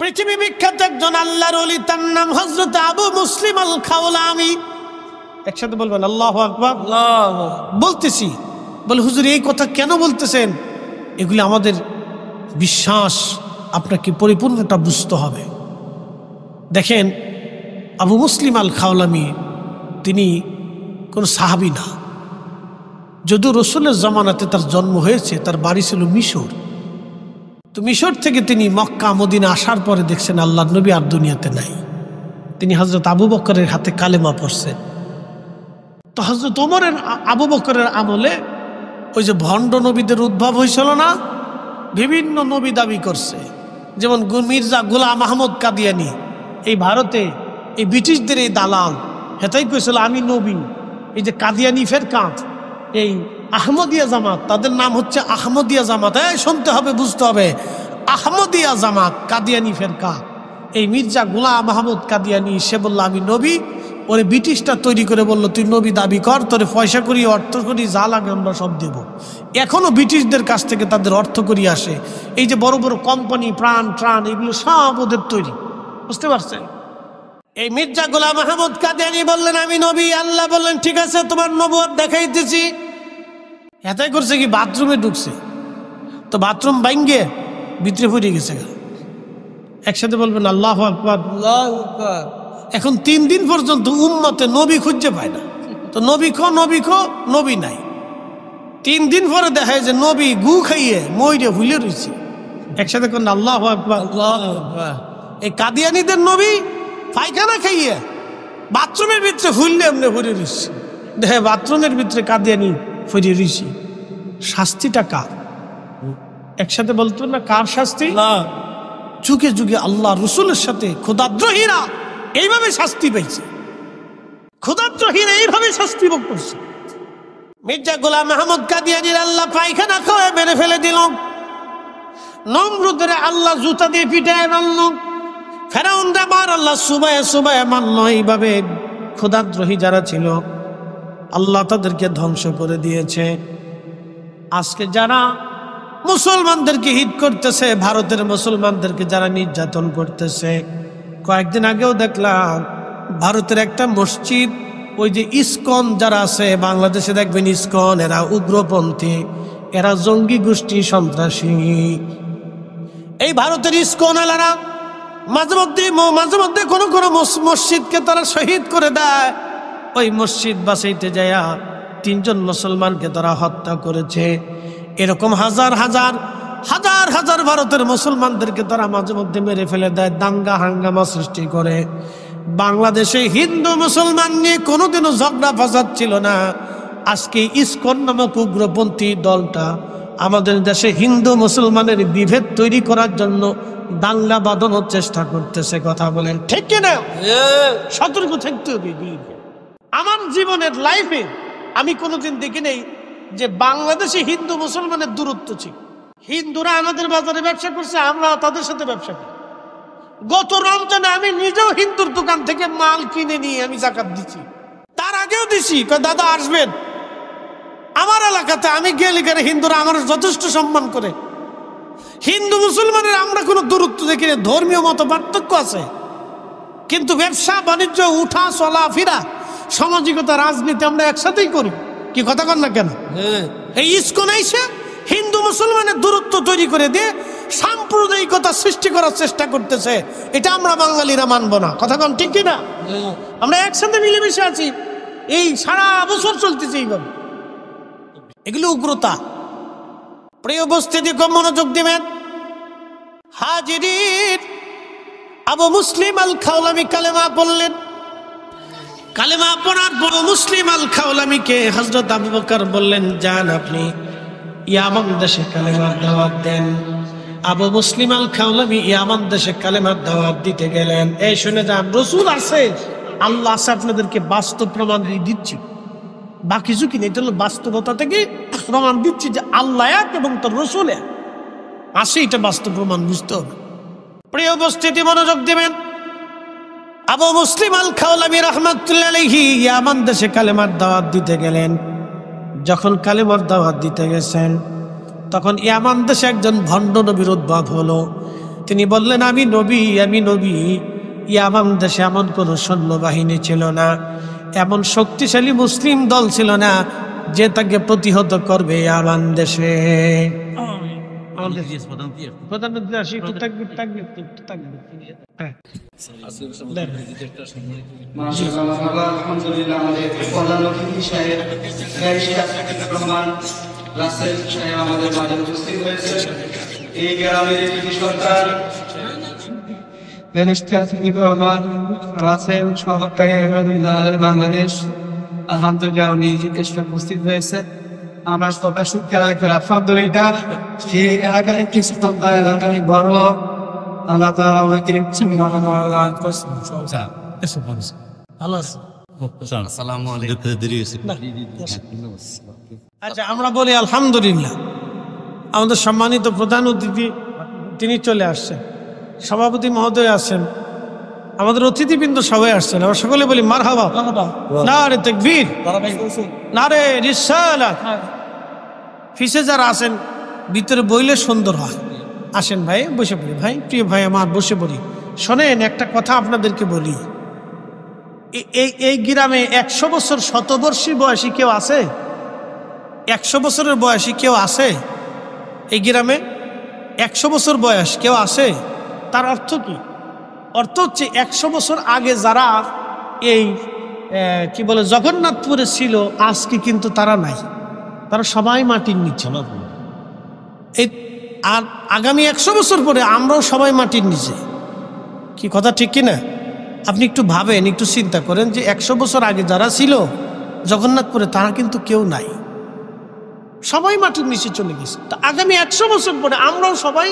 পৃথিবী বিখ্যাত একজন আল্লাহর ওলি, তার নাম হযরত আবু মুসলিম আল খাওলামি। একসাথে বলবেন আল্লাহু আকবার। বলতেছি, বলে হুজুর এই কথা কেন বলতেছেন? এগুলি আমাদের বিশ্বাস, আপনাকে পরিপূর্ণটা বুঝতে হবে। দেখেন, আবু মুসলিম আল খাওলামি তিনি কোন সাহাবী না, যদিও রসুলের জামানাতে তার জন্ম হয়েছে, তার বাড়ি ছিল মিশর। তো মিশর থেকে তিনি মক্কা মদিনা আসার পরে দেখছেন আল্লাহর নবী আর দুনিয়াতে নাই। তিনি হযরত আবু বকরের হাতে কালেমা পড়ছেন। তো হযরত ওমরের আবু বকরের আমলে ওই যে ভণ্ড নবীদের উদ্ভব হয়েছিল না, বিভিন্ন নবী দাবি করছে, যেমন মির্জা গোলাম আহমদ কাদিয়ানি, এই ভারতে এই ব্রিটিশদের এই দালাল, হেতাই কইছিল আমি নবী। এই যে কাদিয়ানি ফেরকাত, এই আহমদিয়া জামাত, তাদের নাম হচ্ছে আহমদিয়া জামাত। শুনতে হবে, বুঝতে হবে, আহমদিয়া জামাত কাদিয়ানি ফেরকা। এই মির্জা গোলাম আহমদ কাদিয়ানি, সে বলল আমি নবী। ওরে ব্রিটিশটা তৈরি করে বলল তুই নবী দাবি কর, তোরে পয়সা করি অর্থ করি যা লাগে আমরা সব দেব। এখনো ব্রিটিশদের কাছ থেকে তাদের অর্থ করি আসে। এই যে বড় বড় কোম্পানি, প্রাণ ট্রাণ, এগুলো সব ওদের তৈরি, বুঝতে পারছেন? এই মির্জা গোলাম আহমদ কাদিয়ানি বললেন আমি নবী। আল্লাহ বললেন ঠিক আছে, তোমার নবুয়ত দেখাইতেছি। এটাই করছে কি, বাথরুমে ঢুকছে, তো বাথরুম ভাঙ্গে ভিতরে পড়ে গেছে। একসাথে বলবেন আল্লাহু আকবার। এখন 3 দিন পর্যন্ত উম্মতে নবী খুঁজে পায় না। তো নবী নবী নাই। 3 দিন পরে দেখা যায় যে নবী গু খাইয়ে মইরে ভুলে রয়েছে। একসাথে কোন আল্লাহু আকবার। এই কাদিয়ানীদের নবী পায়খানা খাইয়ে বাথরুমের ভিতরে ফুললে এমনি ভরে রয়েছে। দেখে বাথরুমের ভিতরে কাদিয়ানি ফিরে রয়েছে। শাস্তিটা কার? একসাথে বলতো না, কার শাস্তি? যুগে যুগে আল্লাহ রসুলের সাথে খোদাদ্রোহীরা এইভাবে শাস্তি পেয়েছে। খোদাদ্রোহীরা এইভাবে শাস্তি ভোগ করছে। মির্জা গোলাম আহমদ কাদিয়ানির আল্লাহ পায়খানা খাওয়া মেরে ফেলে দিল। নমরুদের আল্লাহ জুতা দিয়ে পিটায় মারল। ফেরাউনরা মার আল্লাহ সুবায়ে সুবায়ে মারল। এইভাবে খোদাদ্রোহী যারা ছিল আল্লাহ তাদেরকে ধ্বংস করে দিয়েছে। আজকে যারা মুসলমানদেরকে হিট করতেছে, ভারতের মুসলমানদেরকে যারা নির্যাতন করতেছে, কয়েকদিন আগেও দেখলাম ভারতের একটা মসজিদ, ওই যে ইসকন যারা আছে বাংলাদেশে দেখবেন ইসকন, এরা উগ্রপন্থী, এরা জঙ্গি গোষ্ঠী, সন্ত্রাসী। এই ভারতের ইসকন এলারা মাঝে মধ্যে কোনো মসজিদকে তারা শহীদ করে দেয়। ওই মসজিদ বাঁচাইতে যায়া 3 জন মুসলমানকে তারা হত্যা করেছে। এরকম হাজার হাজার ভারতের মুসলমানদেরকে তারা মাঝে মধ্যে মেরে ফেলে দেয়, দাঙ্গা হাঙ্গামা সৃষ্টি করে। বাংলাদেশে হিন্দু মুসলমান নিয়ে কোনোদিনও ঝগড়া ফাসাদ ছিল না। আজকে ইসকন নামক উগ্রপন্থী দলটা আমাদের দেশে হিন্দু মুসলমানের বিভেদ তৈরি করার জন্য দাঙ্গা বাঁধানোর চেষ্টা করতেছে। কথা বলেন ঠিক কিনা? সতর্ক থাকতে হবে। আমার জীবনের লাইফে আমি কোনোদিন দেখি নেই যে বাংলাদেশে হিন্দু মুসলমানের দূরত্ব ছিল। হিন্দুরা আমাদের বাজারে ব্যবসা করছে, আমরা তাদের সাথে ব্যবসা করি। গত রমজানে আমি নিজেও হিন্দুর দোকান থেকে মাল কিনে নিয়ে আমি যাকাত দিচ্ছি। তার আগেও দিছি, দাদা আসবেন আমার এলাকাতে। আমি গেলে কেন হিন্দুরা আমার যথেষ্ট সম্মান করে। হিন্দু মুসলমানের আমরা কোনো দূরত্ব দেখি না। ধর্মীয় মত পার্থক্য আছে, কিন্তু ব্যবসা বাণিজ্য, উঠা চলা ফিরা, সামাজিকতা, রাজনীতি আমরা একসাথেই করি। কি কথা কন না কেন? এই ইসকন আইসা হিন্দু মুসলমানের দূরত্ব তৈরি করে দিয়ে সাম্প্রদায়িকতা সৃষ্টি করার চেষ্টা করতেছে। এটা আমরা বাঙালিরা মানব না। কথা কন ঠিক কিনা? আমরা একসাথে মিলেমিশে আছি, এই সারা বছর চলতেছে এইভাবে। এগুলো উগ্রতা। প্রিয় উপস্থিতি, কম মনোযোগ দিবেন। হাজিরিন, আবু মুসলিম আল খাওলামি কালেমা পড়লেন। কালেমা পড়ার পর মুসলিম আল খাওলামিকে হযরত আবু বকর বললেন, যান আপনি ইয়ামান দেশে কালেমার দাওয়াত দেন। আবু মুসলিম আল খাওলামি ইয়ামান দেশে কালেমার দাওয়াত দিতে গেলেন। এই শুনে যান, রাসূল আছে, আল্লাহ আছে, আপনাদেরকে বাস্তব প্রমাণ দিচ্ছি। বাকি কিছু কিনা, এটা হলো বাস্তবতা থেকে প্রমাণ দিচ্ছি যে আল্লাহ এক এবং তার রাসূল এক আছে। এটা বাস্তব প্রমাণ, বুঝতে হবে। প্রিয় উপস্থিতি, মনোযোগ দিবেন। আবু মুসলিম আল খাওলামি রাহমাতুল্লাহ আলাইহি ইয়ামান দেশে কালেমার দাওয়াত দিতে গেলেন। যখন কালেমার দাওয়াত দিতে গেছেন, তখন ইয়ামান দেশে একজন ভণ্ড নবীর উদ্ভব হলো। তিনি বললেন, আমি নবী, আমি নবী। ইয়ামান দেশে এমন কোন সৈন্যবাহিনী ছিল না, এমন শক্তিশালী মুসলিম দল ছিল না যে তাকে প্রতিহত করবে ইয়ামান দেশে। প্রধানমন্ত্রী আসি, একটু তাকবীর, তাকবীর, একটু তাকবীর। হ্যাঁ, মাশাআল্লাহ, আলহামদুলিল্লাহ। আমাদের প্রধান অতিথি সাহেব ব্যারিস্টার রহমান রাসেল সাহেব আমাদের মাঝে উপস্থিত হয়েছে। এই গ্রামের একটি সরকার ব্যারিস্টার রহমান রাসেল সহকারী বাংলাদেশ আলহামদুলিল্লাহ উনি উপস্থিত হয়েছে। আমরা সবাই সুখে রাখবো আলহামদুলিল্লাহ। সেই এলাকার একটি এলাকায় বড় আল্লাহ তাআলা আমাকে ভালো আছে। আসসালামু আলাইকুম। আচ্ছা, আমরা বলি আলহামদুলিল্লাহ। আমাদের সম্মানিত প্রধান অতিথি তিনি চলে আসছেন, সভাপতি মহোদয় আসছেন, আমাদের অতিথিবৃন্দ সবাই আসছেন। আমরা সকলে বলি মারহাবা, নারে তাকবীর, নারে রিসালাত। ফিসে যারা আছেন ভিতরে বইলে সুন্দর হয়। আসেন ভাই, বসে পড়ি। ভাই, প্রিয় ভাই আমার, বসে পড়ি। শোনেন, একটা কথা আপনাদেরকে বলি। এই গ্রামে 100 বছর শতবর্ষী বয়সী কেউ আছে? 100 বছরের বয়সী কেউ আছে এই গ্রামে? 100 বছর বয়স কেউ আছে? তার অর্থ কি? অর্থ হচ্ছে 100 বছর আগে যারা এই কি বলে জগন্নাথপুরে ছিল, আজকে কিন্তু তারা নাই, তারা সবাই মাটির নিচে। এই আর আগামী 100 বছর পরে আমরাও সবাই মাটির নিচে। কি কথা ঠিক কিনা? আপনি একটু ভাবেন, একটু চিন্তা করেন যে 100 বছর আগে যারা ছিল জগন্নাথপুরে, তারা কিন্তু কেউ নাই, সবাই মাটির নিচে চলে গেছে। তা আগামী 100 বছর পরে আমরাও সবাই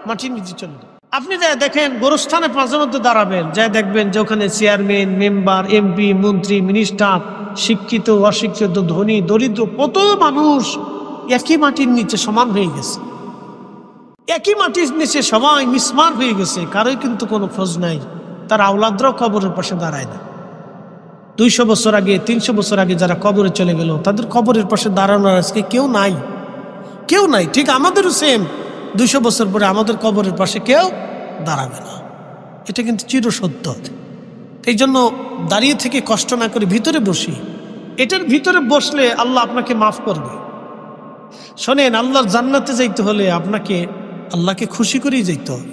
মাটির নিচে চলে যাব। আপনি যা দেখেন, গোরস্থানে মাঝে মধ্যে দাঁড়াবেন, যা দেখবেন যে ওখানে চেয়ারম্যান, মেম্বার, এমপি, মন্ত্রী, মিনিস্টার, শিক্ষিত, অশিক্ষিত, ধনী, দরিদ্র, কত মানুষ একই মাটির নিচে সমান হয়ে গেছে। একই মাটির নিচে সবাই মিসমার হয়ে গেছে, কারোই কিন্তু কোনো খোঁজ নাই। তার আওলাদরাও কবরের পাশে দাঁড়ায় না। 200 বছর আগে, 300 বছর আগে যারা কবরে চলে গেল, তাদের কবরের পাশে দাঁড়ানোর আজকে কেউ নাই, কেউ নাই। ঠিক আমাদেরও সেম, 200 বছর পরে আমাদের কবরের পাশে কেউ দাঁড়াবে না। এটা কিন্তু চিরসত্য। এই জন্য দাঁড়িয়ে থেকে কষ্ট না করে ভিতরে বসি। এটার ভিতরে বসলে আল্লাহ আপনাকে মাফ করবে। শোনেন, আল্লাহর জান্নাতে যাইতে হলে আপনাকে আল্লাহকে খুশি করেই যাইতে হবে।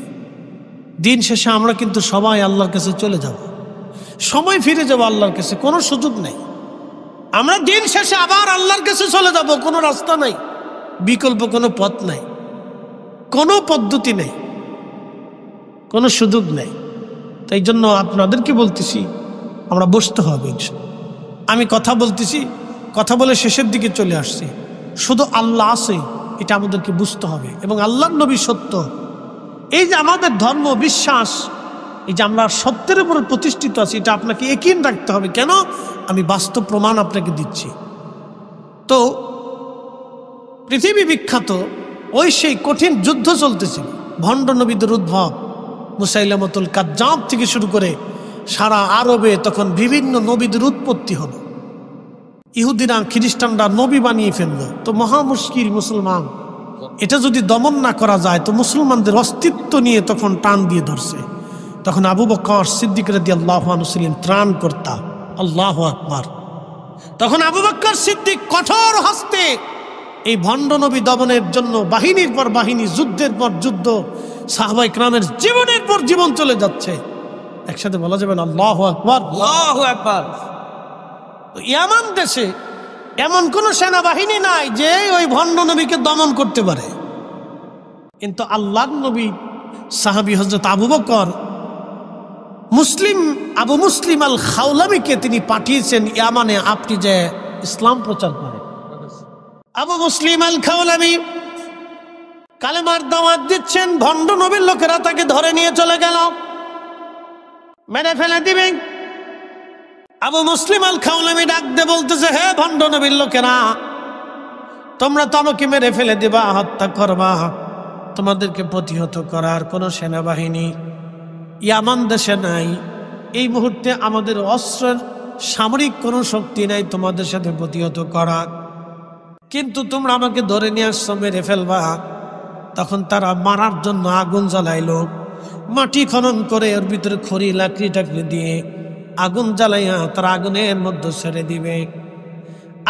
দিন শেষে আমরা কিন্তু সবাই আল্লাহর কাছে চলে যাব, সময় ফিরে যাব আল্লাহর কাছে, কোনো সুযোগ নেই। আমরা দিন শেষে আবার আল্লাহর কাছে চলে যাব, কোনো রাস্তা নাই, বিকল্প কোনো পথ নাই, কোনো পদ্ধতি নেই, কোনো সুযোগ নেই। তাই জন্য আপনাদেরকে বলতেছি, আমরা বসতে হবে। আমি কথা বলতেছি, কথা বলে শেষের দিকে চলে আসছি। শুধু আল্লাহ আছে এটা আমাদেরকে বুঝতে হবে, এবং আল্লাহর নবী সত্য। এই যে আমাদের ধর্ম বিশ্বাস, এই যে আমরা সত্যের উপর প্রতিষ্ঠিত আছি, এটা আপনাকে ইয়াকিন রাখতে হবে। কেন? আমি বাস্তব প্রমাণ আপনাকে দিচ্ছি। তো পৃথিবী বিখ্যাত ওই সেই কঠিন যুদ্ধ চলতেছিল, ভণ্ড নবীদের উদ্ভব, মুসাইলামতুল কাজ্জাব থেকে শুরু করে সারা আরবে তখন বিভিন্ন নবীদের উৎপত্তি হলো। ইহুদিরা, খ্রিস্টানরা নবী বানিয়ে ফেললো। তো মহা মুশকিল মুসলমান, এটা যদি দমন না করা যায় তো মুসলমানদের অস্তিত্ব নিয়ে তখন টান দিয়ে ধরছে। তখন আবু বকর সিদ্দিক রাদিয়াল্লাহু আনহু ছিলেন ত্রাণকর্তা। আল্লাহু আকবার। তখন আবু বকর সিদ্দিক কঠোর হস্তে এই ভণ্ড নবী দমনের জন্য বাহিনীর পর বাহিনী, যুদ্ধের পর যুদ্ধ, সাহাবায়ে কেরামের জীবনের পর জীবন চলে যাচ্ছে। একসাথে বলা যাবে না আল্লাহু আকবার, আল্লাহু আকবার। ইয়ামান দেশে এমন কোন সেনাবাহিনী নাই যে ওই ভণ্ড নবীকে দমন করতে পারে, কিন্তু আল্লাহর নবী সাহাবী হযরত আবু বকর আবু মুসলিম আল খাওলামিকে তিনি পাঠিয়েছেন ইয়ামানে, আপনি যে ইসলাম প্রচার করেন। আবু মুসলিম আল খাওলামি কালেমার দাওয়াত দিচ্ছেন, ভণ্ড নবীর লোকেরা তাকে ধরে নিয়ে চলে গেল, মেরে ফেলে দিবে। আবু মুসলিম আল খাওলামি ডাক দিয়ে বলতেছে, হে ভণ্ড নবীর লোকেরা, তোমরা তো আমাকে মেরে ফেলে দিবা, হত্যা করবা, তোমাদেরকে প্রতিহত করার কোনো সেনাবাহিনী ইয়ামান দেশে নাই। এই মুহূর্তে আমাদের অস্ত্রের সামরিক কোনো শক্তি নাই তোমাদের সাথে প্রতিহত করার, কিন্তু তোমরা আমাকে ধরে নিয়ে আসছো, মেরে ফেলবা। তখন তারা মারার জন্য আগুন জ্বালাইলো, মাটি খনন করে ওর ভিতরে খড়ি লাকড়ি টাকড়ি দিয়ে আগুন জ্বালাইয়া তারা আগুনের মধ্যে ছেড়ে দিবে।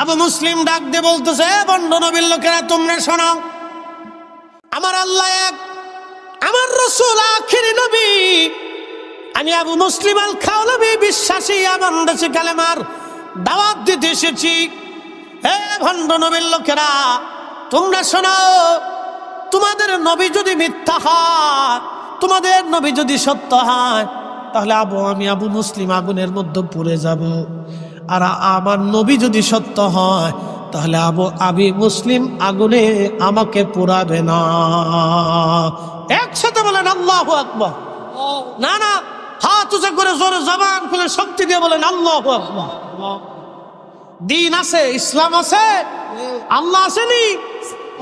আবু মুসলিম ডাক দিয়ে বলতেছে, বন্ড নবীর লোকেরা তোমরা শোনো, আমার আল্লাহ এক, আমার রাসূল আখিরি নবী, আমি আবু মুসলিম আল খাওলাবি বিশ্বাসী, আমার দেশে কালেমার দাওয়াত দিতে এসেছি। হে ভণ্ড নবীর লোকেরা তোমরা শোনো, তোমাদের নবী যদি মিথ্যা হয়, তোমাদের নবী যদি সত্য হয়, তাহলে আমি আবু মুসলিম আগুনের মধ্যে পুড়ে যাব। আর আমার নবী যদি সত্য হয়, তাহলে আবু মুসলিম আগুনে আমাকে পোড়াবে না। একসাথে বলেন আল্লাহু আকবার। না না, হাত উঁচু করে জোরে জবান খুলে শক্তি দিয়ে বলেন আল্লাহু আকবার। দিন আছে, ইসলাম আছে, আল্লাহ আসেনি।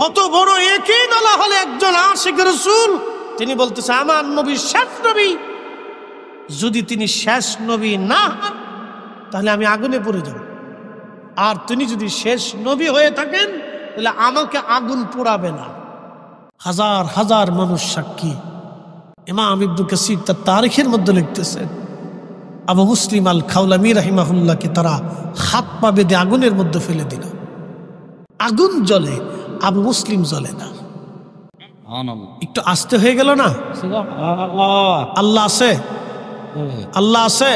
কত বড় ইয়াকিন আল্লাহ হলে একজন আশিক রাসূল, তিনি বলতেছে আমার নবী শেষ নবী, যদি তিনি শেষ নবী না হন তাহলে আমি আগুনে পড়ে যাব। আর তিনি যদি শেষ নবী হয়ে থাকেন তাহলে আমাকে আগুন পোড়াবে না। হাজার হাজার মানুষ সাক্ষী। ইমাম ইবনে কাসির তার তারিখের মধ্যে লিখতেছেন, আবু মুসলিম আল খাওলামি রাহিমাহুল্লাহকে তারা হাত পা বেঁধে আগুনের মধ্যে ফেলে দিল। আগুন জ্বলে, আবু মুসলিম জ্বলে না। একটু আস্তে হয়ে গেল না? আল্লাহ আছে, আল্লাহ আছে।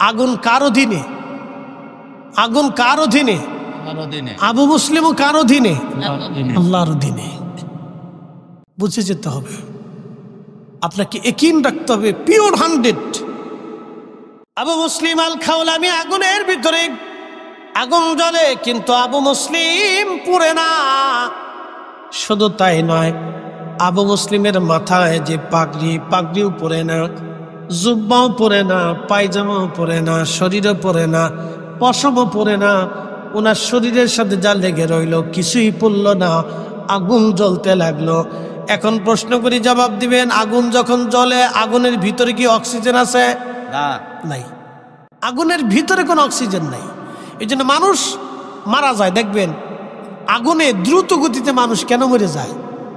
আগুন কার অধীনে? আগুন কার অধীনে? আবু মুসলিমও কার অধীনে? আল্লাহর অধীনে। বুঝে যেতে হবে, আপনাকে ইয়াকিন রাখতে হবে পিওর 100। আবু মুসলিম আল খাওলামি আগুনের ভিতরে, আগুন জ্বলে কিন্তু আবু মুসলিম পুড়ে না। শুধু তাই নয়, আবু মুসলিমের মাথায় যে পাগড়িও পরে না, জুব্বাও পরে না, পায়জামাও পরে না, শরীরও পরে না, পশমও পরে না। ওনার শরীরের সাথে যা লেগে রইল কিছুই পড়ল না, আগুন জ্বলতে লাগলো। এখন প্রশ্ন করি, জবাব দিবেন, আগুন যখন জ্বলে আগুনের ভিতরে কি অক্সিজেন আছে? নাই। আগুনের ভিতরে কোনো অক্সিজেন নাই, এই জন্য মানুষ মারা যায়। দেখবেন আগুনে দ্রুত গতিতে মানুষ কেন মরে যায়?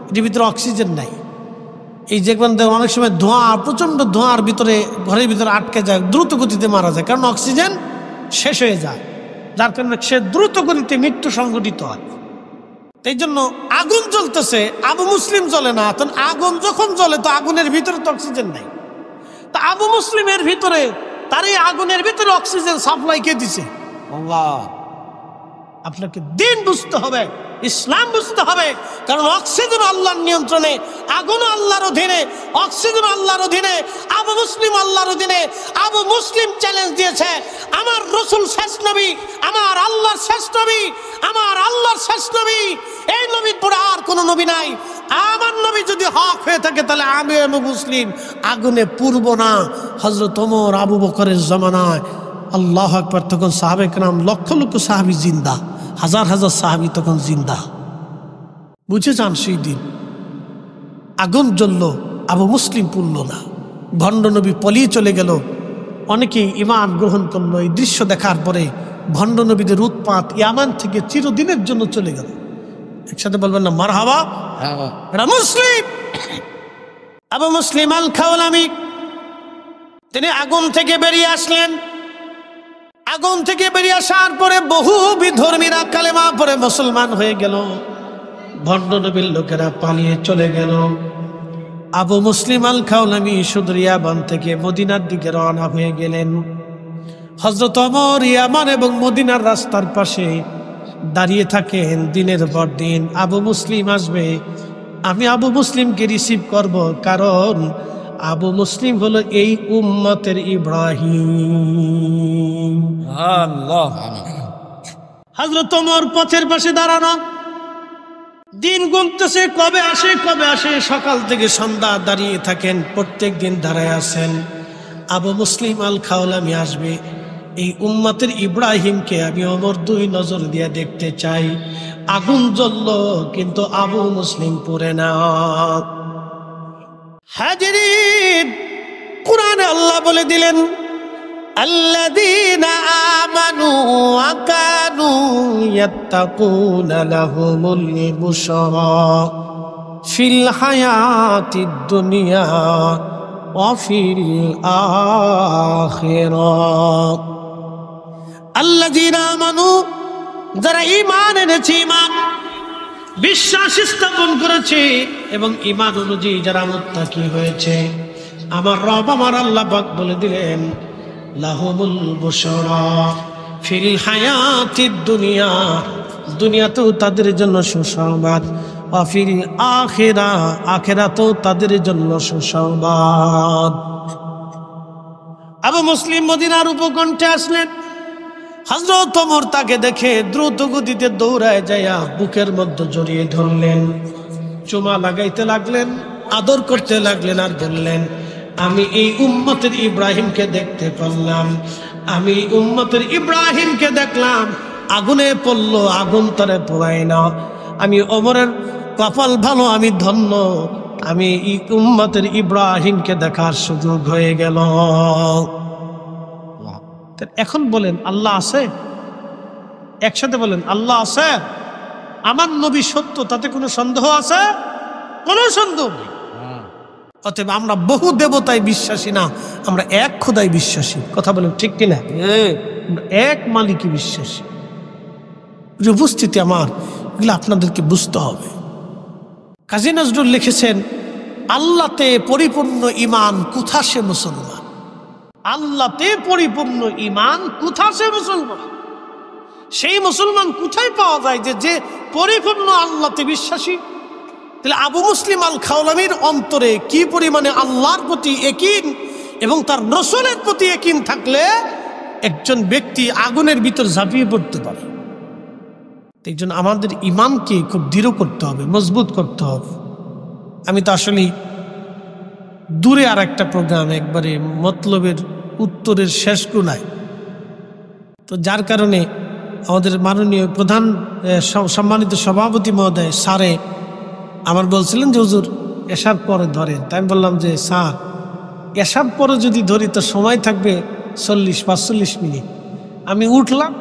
এর ভিতরে অক্সিজেন নাই। এই যে অনেক সময় ধোঁয়া, প্রচন্ড ধোঁয়ার ভিতরে ঘরের ভিতরে আটকে যায়, দ্রুত গতিতে মারা যায়, কারণ অক্সিজেন শেষ হয়ে যায়, যার কারণে সে দ্রুত গতিতে মৃত্যু সংঘটিত হয়। এই জন্য আগুন জ্বলতেছে, আবু মুসলিম জ্বলে না। তখন আগুন যখন জ্বলে তো আগুনের ভিতরে তো অক্সিজেন নাই। তা আবু মুসলিমের ভিতরে, তার এই আগুনের ভিতরে অক্সিজেন সাপ্লাই কে দিছে? আল্লাহ। আপনাকে দিন বুঝতে হবে, ইসলাম বুঝতে হবে, কারণ অক্সিজেন আল্লাহর নিয়ন্ত্রণে, আগুন আল্লাহর অধীনে, অক্সিজেন আল্লাহর অধীনে, আবু মুসলিম আল্লাহর অধীনে। আবু মুসলিম চ্যালেঞ্জ দিয়েছে, আমার রাসূল শেষ নবী, আমার আল্লাহর শেষ নবী, আমার আল্লাহর শেষ নবী, এই নবীর পরে আর কোনো নবী নাই। আমার নবী যদি হক হয়ে থাকে তাহলে আমি আবু মুসলিম আগুনে পুড়ব না। হযরত ওমর, আবু বকরের জামানায়, আল্লাহু আকবার, তখন সাহাবে কেরাম লক্ষ লক্ষ সাহাবী জিন্দা, হাজার হাজার সাহাবী তখন জিন্দা। বুঝে যান, সেই দিন আগুন জ্বলল, আবু মুসলিম পুড়ল না। ভণ্ড নবী পলিয়ে চলে গেল, অনেকেই ঈমান গ্রহণ করলো। এই দৃশ্য দেখার পরে ভণ্ড নবীদের উৎপাত ইয়ামান থেকে চিরদিনের জন্য চলে গেল। একসাথে বলবেন না মারহাবা? এটা মুসলিম। আবু মুসলিম আল খাওলামি তিনি আগুন থেকে বেরিয়ে আসলেন। আগুন থেকে বেরিয়ে আসার পরে বহু বিধর্মীরা কালেমা পরে মুসলমান হয়ে গেল। ভণ্ড নবীর লোকেরা পালিয়ে চলে গেল। আবু মুসলিম আল খাওলামি শুধু ইয়ামান থেকে মদিনার দিকে রওনা হয়ে গেলেন। হযরত ওমর ইয়ামান এবং মদিনার রাস্তার পাশে দাঁড়িয়ে থাকেন দিনের পর দিন। আবু মুসলিম আসবে, আমি আবু মুসলিমকে রিসিভ করব, কারণ আবু মুসলিম হলো এই উম্মতের ইব্রাহিম। আল্লাহ। হযরত ওমর পথের পাশে দাঁড়ানো, দিন গুনতেছে, কবে আসে কবে আসে। সকাল থেকে সন্ধ্যা দাঁড়িয়ে থাকেন, প্রত্যেক দিন দাঁড়ায় আছেন আবু মুসলিম আল খাওলামি আসবে। এই উম্মতের ইব্রাহিমকে আমি ওমর দুই নজর দিয়ে দেখতে চাই। আগুন জ্বলল কিন্তু আবু মুসলিম পুড়ে না। হাজিরিন, কুরআনে আল্লাহ বলে দিলেন, আল্লাযীনা আমানু ওয়া কানু ইয়াত্তাকুনা লাহুমুল বুশরা ফিল হায়াতিদ দুনিয়া ওয়া ফিল আখিরাত। আল্লাযীনা আমানু, যারা ঈমান এনেছে, ঈমান বিশ্বাস স্থাপন করেছে এবং ঈমান অনুযায়ী যারা মুত্তাকি হয়েছে, আমার রব আমার আল্লাহ পাক বলে দিলেন লাহুমুল বুশরা ফিল হায়াতিদ দুনিয়া, দুনিয়াতেও তাদের জন্য সুসংবাদ, ওয়া ফিল আখিরাহ, আখিরাতেও তাদের জন্য সুসংবাদ। আবু মুসলিম মদিনার উপকণ্ঠে আসলেন। হযরত ওমর তাকে দেখে দ্রুত গতিতে দৌড়ায় যাইয়া বুকের মধ্যে জড়িয়ে ধরলেন, চুমা লাগাইতে লাগলেন, আদর করতে লাগলেন আর বললেন, আমি এই উম্মতের ইব্রাহিমকে দেখতে পারলাম, আমি উম্মতের ইব্রাহিমকে দেখলাম, আগুনে পড়লো, আগুন তারে পোড়ায় না। আমি ওমরের কপাল ভালো, আমি ধন্য, আমি এই উম্মতের ইব্রাহিমকে দেখার সুযোগ হয়ে গেল। এখন বলেন আল্লাহ আছে? একসাথে বলেন আল্লাহ আছে। আমার নবী সত্য, তাতে কোনো সন্দেহ আছে? কোনো সন্দেহ নেই। অতএব আমরা বহু দেবতায় বিশ্বাসী না, আমরা এক খোদায় বিশ্বাসী। কথা বলেন ঠিক কিনা? এক মালিকই বিশ্বাসী। উপস্থিতি আমার, এগুলো আপনাদেরকে বুঝতে হবে। কাজী নজরুল লিখেছেন, আল্লাহতে পরিপূর্ণ ঈমান কোথা সে মুসলমান। আল্লাহতে পরিপূর্ণ ঈমান কোথা সে মুসলমান। সেই মুসলমান কোথায় পাওয়া যায় যে পরিপূর্ণ আল্লাহতে বিশ্বাসী? তাহলে আবু মুসলিম আল খাওলামির অন্তরে কি পরিমাণে আল্লাহর প্রতি ইয়াকিন এবং তার রাসূলের প্রতি ইয়াকিন থাকলে একজন ব্যক্তি আগুনের ভিতর ঝাঁপিয়ে পড়তে পারে। এই জন্য আমাদের ঈমানকে খুব দৃঢ় করতে হবে, মজবুত করতে হবে। আমি তো আসলে দূরে আর একটা প্রোগ্রাম, একবারে মতলবের উত্তরের শেষ কোনায়, তো যার কারণে আমাদের মাননীয় প্রধান সম্মানিত সভাপতি মহোদয় স্যারে আমার বলছিলেন যে হুজুর এশার পরে ধরেন। তাই আমি বললাম যে স্যার এশার পরে যদি ধরি তো সময় থাকবে 40-45 মিনিট। আমি উঠলাম,